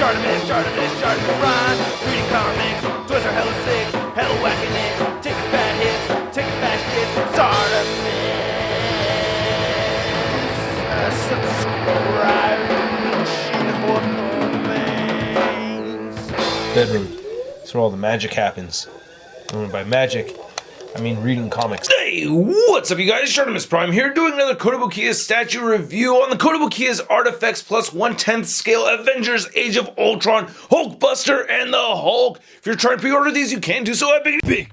ShartimusPrime. Reading comics, toys are hella sick, hella whacking it. Taking bad hits, taking back hits. Subscribe. Bedroom. That's where all the magic happens. And by magic, I mean reading comics. Hey, what's up you guys? ShartimusPrime here, doing another Kotobukiya statue review on the Kotobukiya's ArtFX plus 1/10 scale Avengers Age of Ultron, Hulkbuster, and the Hulk. If you're trying to pre-order these, you can do so at Big.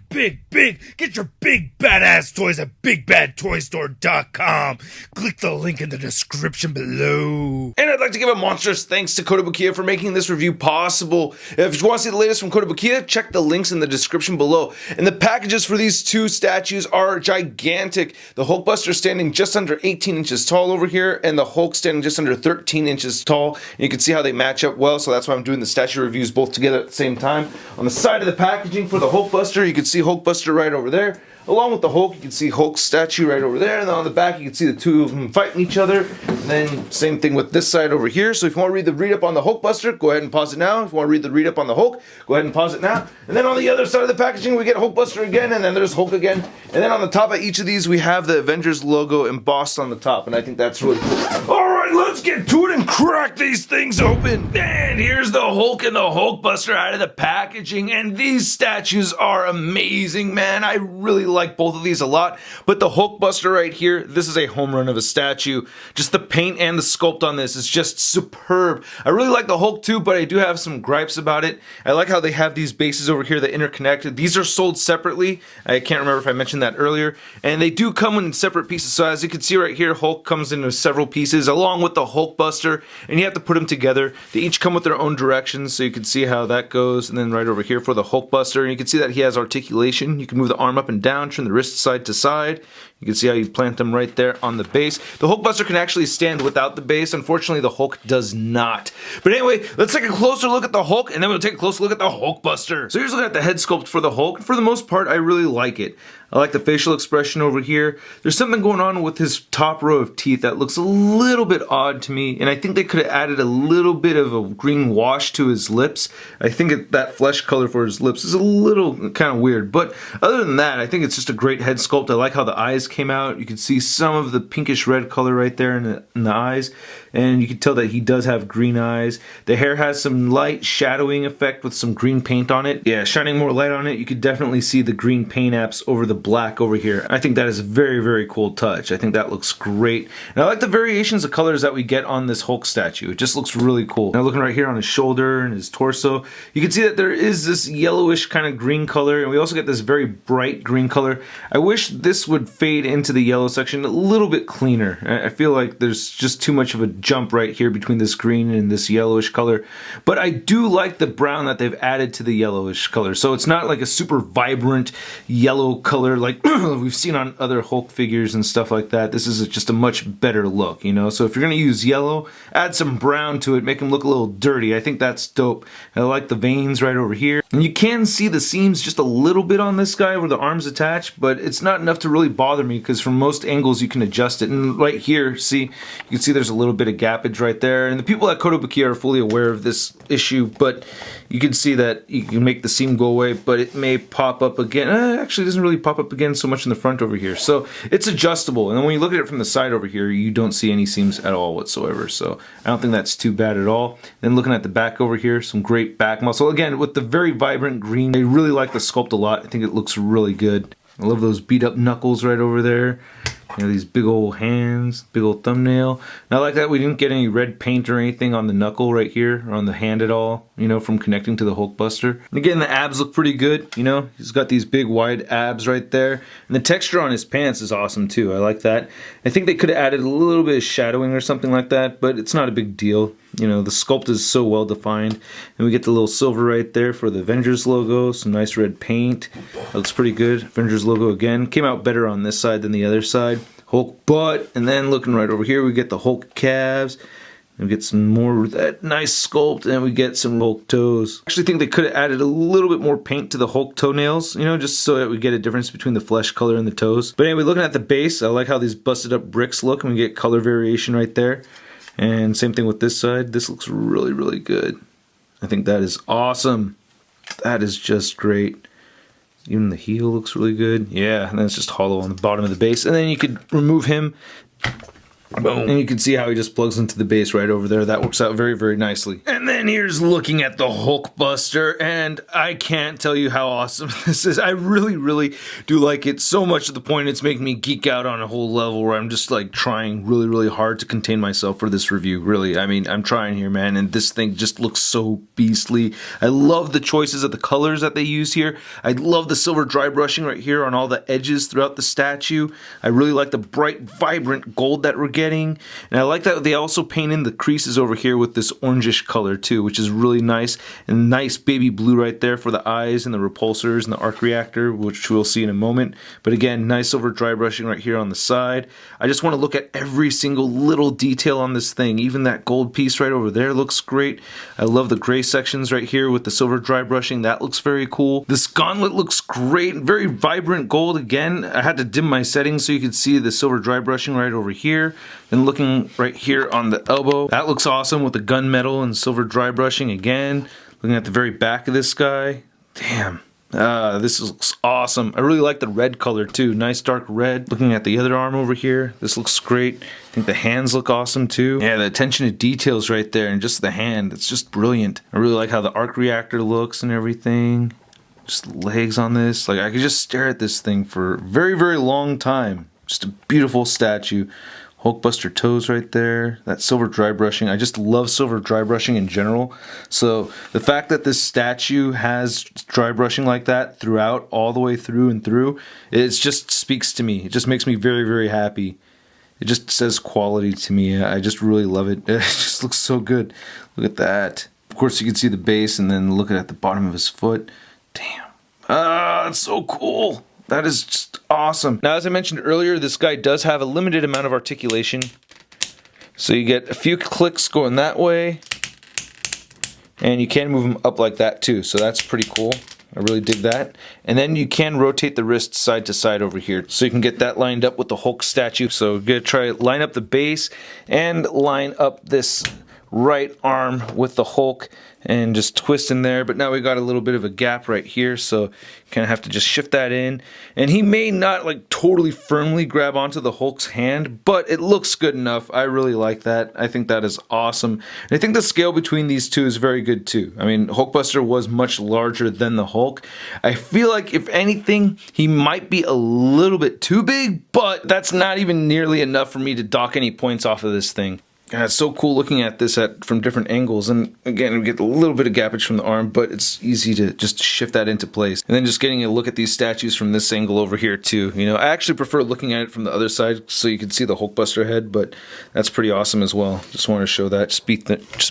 Get your big badass toys at BigBadToyStore.com. Click the link in the description below. And I'd like to give a monstrous thanks to Kotobukiya for making this review possible. If you want to see the latest from Kotobukiya, check the links in the description below. And the packages for these two statues are gigantic. The Hulkbuster standing just under 18 inches tall over here, and the Hulk standing just under 13 inches tall. And you can see how they match up well, so that's why I'm doing the statue reviews both together at the same time. On the side of the packaging for the Hulkbuster, you can see Hulkbuster right over there. Along with the Hulk, you can see Hulk's statue right over there, and then on the back you can see the two of them fighting each other. And then same thing with this side over here. So if you want to read the read-up on the Hulkbuster, go ahead and pause it now. If you want to read the read-up on the Hulk, go ahead and pause it now. And then on the other side of the packaging, we get Hulkbuster again, and then there's Hulk again. And then on the top of each of these, we have the Avengers logo embossed on the top, and I think that's really cool. Alright, let's get to it and crack these things open. And here's the Hulk and the Hulkbuster out of the packaging, and these statues are amazing, man. I really like both of these a lot, but the Hulkbuster right here, this is a home run of a statue. Just the paint and the sculpt on this is just superb. I really like the Hulk too, but I do have some gripes about it. I like how they have these bases over here that interconnect. These are sold separately. I can't remember if I mentioned that earlier, and they do come in separate pieces. So as you can see right here, Hulk comes into several pieces along with the Hulkbuster, and you have to put them together. They each come with their own directions, so you can see how that goes. And then right over here for the Hulkbuster, and you can see that he has articulation. You can move the arm up and down, turn the wrist side to side. You can see how you plant them right there on the base. The Hulkbuster can actually stand without the base. Unfortunately, the Hulk does not. But anyway, let's take a closer look at the Hulk, and then we'll take a closer look at the Hulkbuster. So here's looking at the head sculpt for the Hulk. For the most part, I really like it. I like the facial expression over here. There's something going on with his top row of teeth that looks a little bit odd to me, and I think they could have added a little bit of a green wash to his lips. I think that flesh color for his lips is a little kind of weird, but other than that, I think it's just a great head sculpt. I like how the eyes came out. You can see some of the pinkish red color right there in the eyes, and you can tell that he does have green eyes. The hair has some light shadowing effect with some green paint on it. Yeah, shining more light on it, you could definitely see the green paint apps over the black over here. I think that is a very, very cool touch. I think that looks great. And I like the variations of colors that we get on this Hulk statue. It just looks really cool. Now looking right here on his shoulder and his torso, you can see that there is this yellowish kind of green color, and we also get this very bright green color. I wish this would fade into the yellow section a little bit cleaner. I feel like there's just too much of a jump right here between this green and this yellowish color. But I do like the brown that they've added to the yellowish color. So it's not like a super vibrant yellow color like we've seen on other Hulk figures and stuff like that. This is just a much better look, you know? So if you're going to use yellow, add some brown to it, make him look a little dirty. I think that's dope. I like the veins right over here. And you can see the seams just a little bit on this guy where the arm's attached, but it's not enough to really bother me because from most angles you can adjust it. And right here, see, you can see there's a little bit of gappage right there. And the people at Kotobukiya are fully aware of this issue, but you can see that you can make the seam go away, but it may pop up again. Actually, it doesn't really pop up again so much in the front over here. So it's adjustable. And then when you look at it from the side over here, you don't see any seams at all whatsoever. So I don't think that's too bad at all. Then looking at the back over here, some great back muscle. Again, with the very vibrant green, I really like the sculpt a lot. I think it looks really good. I love those beat up knuckles right over there. You know, these big old hands, big old thumbnail. And I like that we didn't get any red paint or anything on the knuckle right here, or on the hand at all, you know, from connecting to the Hulkbuster. And again, the abs look pretty good, you know. He's got these big wide abs right there. And the texture on his pants is awesome too. I like that. I think they could have added a little bit of shadowing or something like that, but it's not a big deal. You know, the sculpt is so well defined. And we get the little silver right there for the Avengers logo. Some nice red paint. That looks pretty good. Avengers logo again. Came out better on this side than the other side. Hulk butt. And then looking right over here, we get the Hulk calves. And we get some more of that nice sculpt, and we get some Hulk toes. I actually think they could have added a little bit more paint to the Hulk toenails, you know, just so that we get a difference between the flesh color and the toes. But anyway, looking at the base, I like how these busted up bricks look, and we get color variation right there. And same thing with this side. This looks really, really good. I think that is awesome. That is just great. Even the heel looks really good. Yeah, and then it's just hollow on the bottom of the base. And then you could remove him. Boom. And you can see how he just plugs into the base right over there. That works out very, very nicely. And then here's looking at the Hulkbuster, and I can't tell you how awesome this is. I really, really do like it so much to the point it's making me geek out on a whole level where I'm just like trying really, really hard to contain myself for this review. Really, I mean, I'm trying here, man, and this thing just looks so beastly. I love the choices of the colors that they use here. I love the silver dry brushing right here on all the edges throughout the statue. I really like the bright, vibrant gold that we're getting, and I like that they also paint in the creases over here with this orangish color too, which is really nice, and nice baby blue right there for the eyes and the repulsors and the arc reactor, which we'll see in a moment. But again, nice silver dry brushing right here on the side. I just want to look at every single little detail on this thing. Even that gold piece right over there looks great. I love the gray sections right here with the silver dry brushing. That looks very cool. This gauntlet looks great, very vibrant gold again. I had to dim my settings so you could see the silver dry brushing right over here. And looking right here on the elbow, that looks awesome with the gunmetal and silver dry brushing again. Looking at the very back of this guy, damn, this looks awesome. I really like the red color too, nice dark red. Looking at the other arm over here, this looks great. I think the hands look awesome too. Yeah, the attention to details right there and just the hand, it's just brilliant. I really like how the arc reactor looks and everything. Just legs on this, like I could just stare at this thing for a very, very long time. Just a beautiful statue. Hulkbuster toes right there. That silver dry brushing. I just love silver dry brushing in general. So the fact that this statue has dry brushing like that throughout, all the way through and through, it just speaks to me. It just makes me very, very happy. It just says quality to me. I just really love it. It just looks so good. Look at that. Of course, you can see the base and then look at the bottom of his foot. Damn. That's so cool. That is just awesome. Now, as I mentioned earlier, this guy does have a limited amount of articulation. So you get a few clicks going that way. And you can move him up like that too. So that's pretty cool. I really dig that. And then you can rotate the wrist side to side over here. So you can get that lined up with the Hulk statue. So we're going to try to line up the base and line up this right arm with the Hulk and just twist in there. But now we got a little bit of a gap right here, so you kind of have to just shift that in. And he may not like totally firmly grab onto the Hulk's hand, but it looks good enough. I really like that. I think that is awesome. And I think the scale between these two is very good too. I mean, Hulkbuster was much larger than the Hulk. I feel like if anything, he might be a little bit too big, but that's not even nearly enough for me to dock any points off of this thing. Yeah, it's so cool looking at this from different angles, and again we get a little bit of gappage from the arm, but it's easy to just shift that into place. And then just getting a look at these statues from this angle over here too. You know, I actually prefer looking at it from the other side so you can see the Hulkbuster head, but that's pretty awesome as well. Just want to show that, just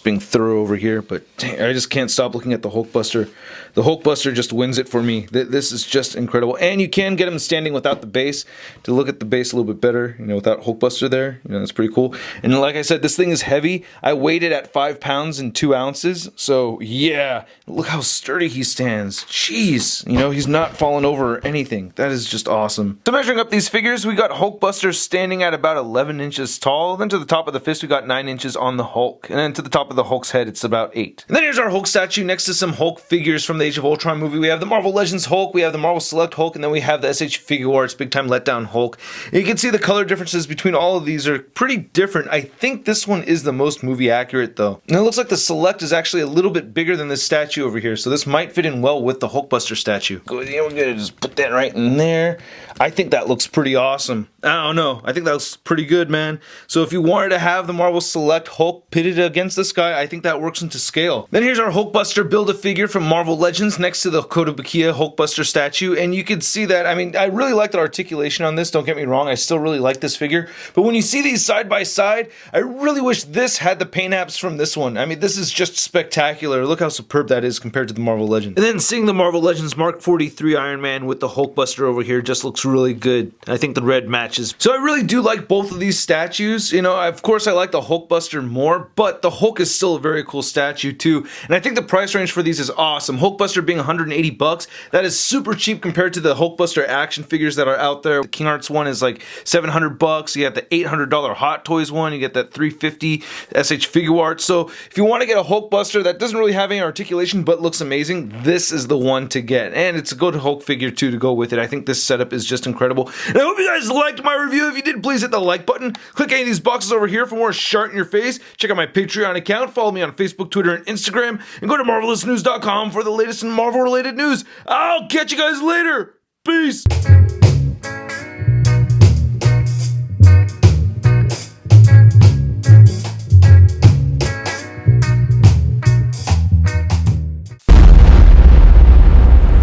being thorough over here, but dang, I just can't stop looking at the Hulkbuster. The Hulkbuster just wins it for me. This is just incredible, and you can get him standing without the base to look at the base a little bit better. You know, without Hulkbuster there, you know, that's pretty cool. And like I said, this thing is heavy. I weighed it at 5 pounds and 2 ounces. So yeah, look how sturdy he stands. Jeez, you know, he's not falling over or anything. That is just awesome. So measuring up these figures, we got Hulkbuster standing at about 11 inches tall. Then to the top of the fist, we got 9 inches on the Hulk. And then to the top of the Hulk's head, it's about 8. And then here's our Hulk statue next to some Hulk figures from the Age of Ultron movie. We have the Marvel Legends Hulk, we have the Marvel Select Hulk, and then we have the SH Figuarts Big Time Letdown Hulk. And you can see the color differences between all of these are pretty different. I think this one is the most movie accurate though. And it looks like the Select is actually a little bit bigger than this statue over here, so this might fit in well with the Hulkbuster statue. We're gonna just put that right in there. I think that looks pretty awesome. I don't know. I think that looks pretty good, man. So if you wanted to have the Marvel Select Hulk pitted against this guy, I think that works into scale. Then here's our Hulkbuster Build-A-Figure from Marvel Legends next to the Kotobukiya Hulkbuster statue, and you can see that, I mean, I really like the articulation on this, don't get me wrong, I still really like this figure, but when you see these side by side, I really wish this had the paint apps from this one. I mean, this is just spectacular. Look how superb that is compared to the Marvel Legends. And then seeing the Marvel Legends Mark 43 Iron Man with the Hulkbuster over here just looks really good. I think the red matches matches. So I really do like both of these statues. You know, of course I like the Hulkbuster more, but the Hulk is still a very cool statue too. And I think the price range for these is awesome. Hulkbuster being 180 bucks, that is super cheap compared to the Hulkbuster action figures that are out there. The King Arts one is like 700 bucks. You got the $800 Hot Toys one. You get that 350 SH Figure Art. So if you want to get a Hulkbuster that doesn't really have any articulation but looks amazing, this is the one to get. And it's a good Hulk figure too to go with it. I think this setup is just incredible. And I hope you guys liked my review. If you did, please hit the like button. Click any of these boxes over here for more Shart in your face. Check out my Patreon account. Follow me on Facebook, Twitter, and Instagram. And go to MarvelousNews.com for the latest in Marvel-related news. I'll catch you guys later. Peace.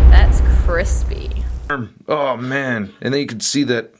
That's crispy. Oh man, and then you can see that